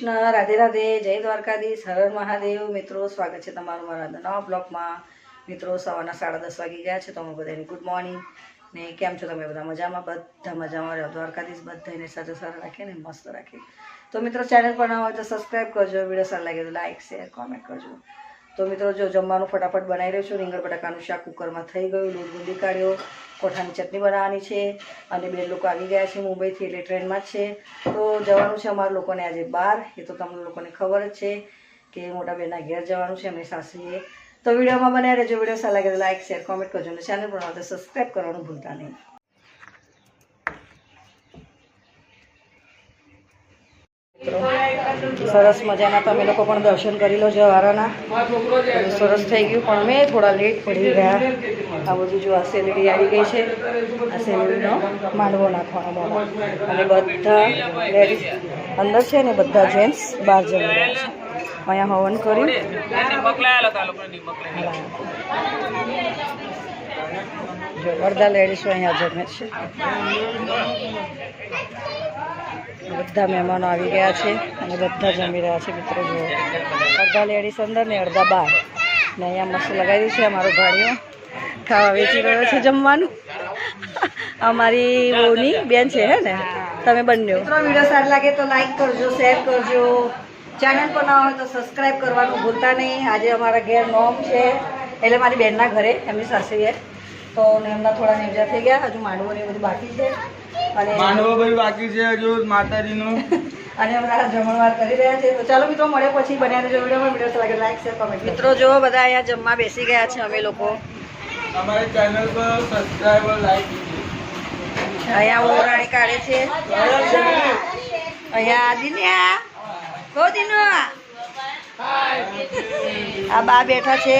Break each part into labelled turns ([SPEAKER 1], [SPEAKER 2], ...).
[SPEAKER 1] કૃષ્ણ, રાધે રાધે, જય દ્વારકાધીશ, હર હર મહાદેવ। મિત્રો સ્વાગત છે તમારું મારા નવા બ્લોગમાં। મિત્રો સવારના 10:30 વાગી ગયા છે, તો અમે બધાને ગુડ મોર્નિંગ ને કેમ છો તમે બધા? મજામાં? બધા મજામાં રહ્યો, દ્વારકાધીશ બધાને સાચો સારા રાખે ને મસ્ત રાખે। તો મિત્રો ચેનલ પર ન હોય તો સબસ્ક્રાઈબ કરજો, વિડીયો સારો લાગે તો લાઈક શેર કોમેન્ટ કરજો। તો મિત્રો જો જમવાનું ફટાફટ બનાવી રહ્યો છું। રીંગણ બટાકાનું શાક કુકરમાં થઈ ગયું, લોટ ગુંદી કાઢ્યો, કોઠાની ચટણી બનાવવાની છે અને બે લોકો આવી ગયા છે મુંબઈથી, એટલે ટ્રેનમાં જ છે। તો જવાનું છે અમારા લોકોને આજે બહાર, એ તો તમને લોકોને ખબર જ છે કે મોટા બેનના ઘેર જવાનું છે અમે સાસરીએ। તો વિડીયોમાં બનાવી રહેજો, વિડીયો સારો લાગે તો લાઈક શેર કોમેન્ટ કરજો અને ચેનલ પર તો સબસ્ક્રાઈબ કરવાનું ભૂલતા નહીં। સરસ મજાના તમે લોકો પણ દર્શન કરી લો જવારાના। સરસ થઈ ગયું, પણ અમે થોડા લેટ પડી ગયા। આ બધું જો આ સેલેડી આવી ગઈ છે, આ સેલેડીનો માંડવો નાખવાનો અને બધા લેડીઝ અંદર છે ને બધા જેન્ટ્સ બહાર જઈ રહ્યા છે। અહીંયા હવન કર્યું, અડધા લેડીઝો અહીંયા જમે છે, બધા મહેમાનો આવી ગયા છે અને બધા જમી રહ્યા છે। મિત્રો જુઓ, અડધા લેડીઝ અંદર ને અડધા બહાર, ને અહીંયા મસ્ત લગાવી છે અમારો ભાણીઓ ખાવા વેચી રહ્યો છે જમવાનું। અમારી બહુની બેન છે હે ને, તમે બંને મિત્રો વિડીયો સારો લાગે તો લાઈક કરજો, શેર કરજો, ચેનલ પર ના હોય તો સબસ્ક્રાઈબ કરવાનું ભૂલતા નહીં। આજે અમારા ઘેર નોમ છે, એટલે મારી બેનના ઘરે એમની સાસરીએ, તો એમના થોડા નેવજા થઈ ગયા, હજુ માંડવો ને બધું બાકી છે અને માંડવો ભાઈ બાકી છે હજુ માતાજીનું અને હમણાં જમણવાર કરી રહ્યા છે। તો ચાલો મિત્રો મળે પછી બનાવીને જો વિડીયો લાગે લાઈક શેર કોમેન્ટ। મિત્રો જો બધા અહીંયા જમવા બેસી ગયા છે, અમે લોકો
[SPEAKER 2] અમારી ચેનલ પર સબસ્ક્રાઇબર લાઈક
[SPEAKER 1] અહીંયા ઓરાણી કાઢે છે, અહીંયા દિન્યા કો દિનો આ બા બેઠા છે,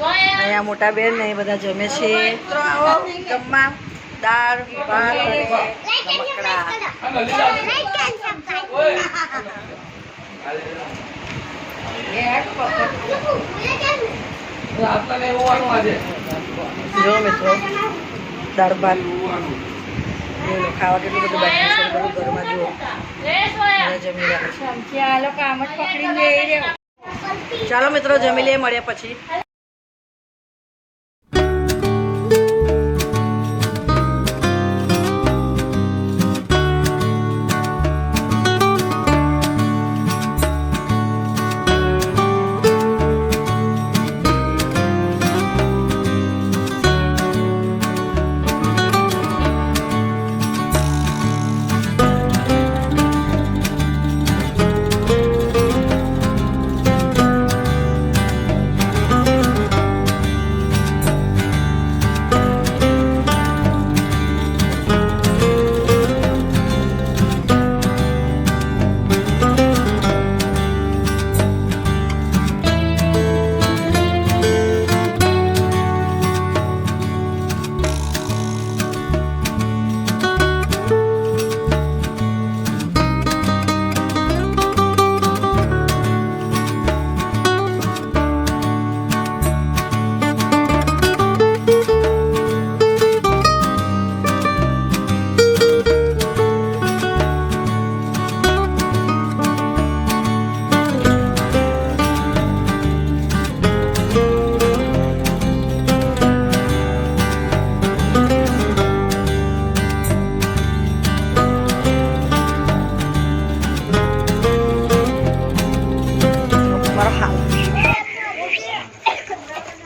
[SPEAKER 1] અહીંયા મોટા બેન ને બધા જમે છે। મિત્રો આવો જમવા, દાળ ભાત અને રમકડા। જો મિત્રો દાળ ભાત ખાવા કેટલું બધું બાકી છે, બધું ઘરમાં જુઓ જમી રહ્યા છે। ચાલો મિત્રો જમી લઈએ, મળ્યા પછી।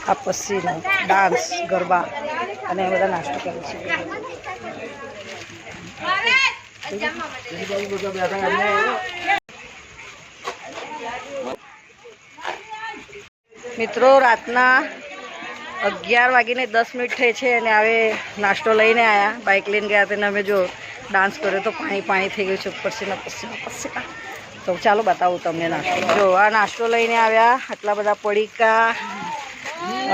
[SPEAKER 1] આ પછીનો ડાન્સ ગરબા અને બધા નાસ્તો કરે છે। મિત્રો રાતના 11:10 થઈ છે અને હવે નાસ્તો લઈને આવ્યા, બાઇક લઈને ગયા હતા, અમે જો ડાન્સ કર્યો તો પાણી થઈ ગયું છે, પસીના પસીના। તો ચાલો બતાવું તમને નાસ્તો। જો આ નાસ્તો લઈને આવ્યા, આટલા બધા પડીકા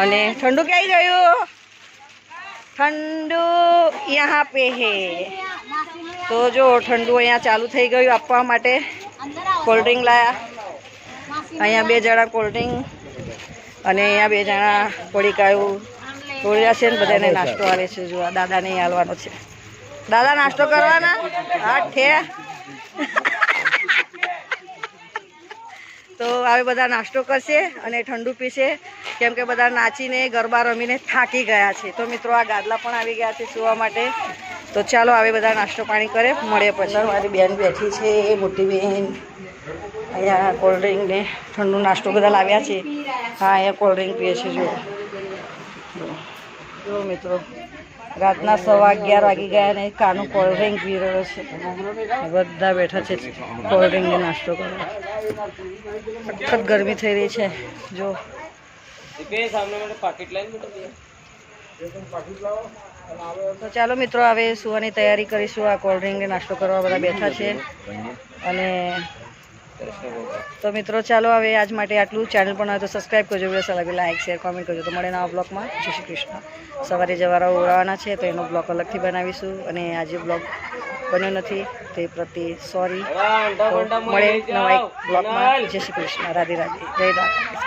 [SPEAKER 1] અને ઠંડુ ક્યાં ગયું? ઠંડુ યહાં પે હે। તો જો ઠંડુ અહીંયા ચાલુ થઈ ગયું આપવા માટે। કોલ્ડ ડ્રિંક લાયા, અહીંયા 2 જણા કોલ્ડ ડ્રિંક અને અહીંયા 2 જણા પડીકાયું તોડ્યા છે ને બધાને નાસ્તો આવે છે। જો દાદાને હાલવાનો છે, દાદા નાસ્તો કરવાના? હા ઠે તો હવે બધા નાસ્તો કરશે અને ઠંડુ પીશે, કેમ કે બધા નાચીને ગરબા રમીને થાકી ગયા છે. તો મિત્રો આ ગાદલા પણ આવી ગયા છે સુવા માટે. તો ચાલો હવે બધા નાસ્તો પાણી કરે, મળે પછી. મારી બેન બેઠી છે, મોટી બેન. અહીંયા કોલ્ડ ડ્રિંક ને ઠંડુ નાસ્તો બધા લાવ્યા છે. હા, અહીંયા કોલ્ડ ડ્રિંક પીએ છે. જો મિત્રો રાતના 11:15 વાગી ગયા ને કાનું કોલ્ડ ડ્રિંક પી રહ્યો છે. બધા બેઠા છે કોલ્ડ ડ્રિંકનો નાસ્તો કરવા. સખત ગરમી થઈ રહી છે. જો તો ચાલો મિત્રો હવે સુવાની તૈયારી કરીશું. આ કોલ્ડ ડ્રિંકને નાસ્તો કરવા બધા બેઠા છે. અને તો મિત્રો ચાલો હવે આજ માટે આટલું. ચેનલ પણ હોય તો સબસ્ક્રાઈબ કરજો, વિડીયો સારા લાગે લાઈક શેર કોમેન્ટ કરજો. તો મળે નવા બ્લોગમાં. જય શ્રી કૃષ્ણ. સવારે જવારાઓ ઉડાવવાના છે તો એનો બ્લોગ અલગથી બનાવીશું, અને આજે બ્લોગ બન્યો નથી તે પ્રત્યે સોરી. મળે નવા એક બ્લોગમાં. જય શ્રી કૃષ્ણ. રાધે રાધે. જય રાધે.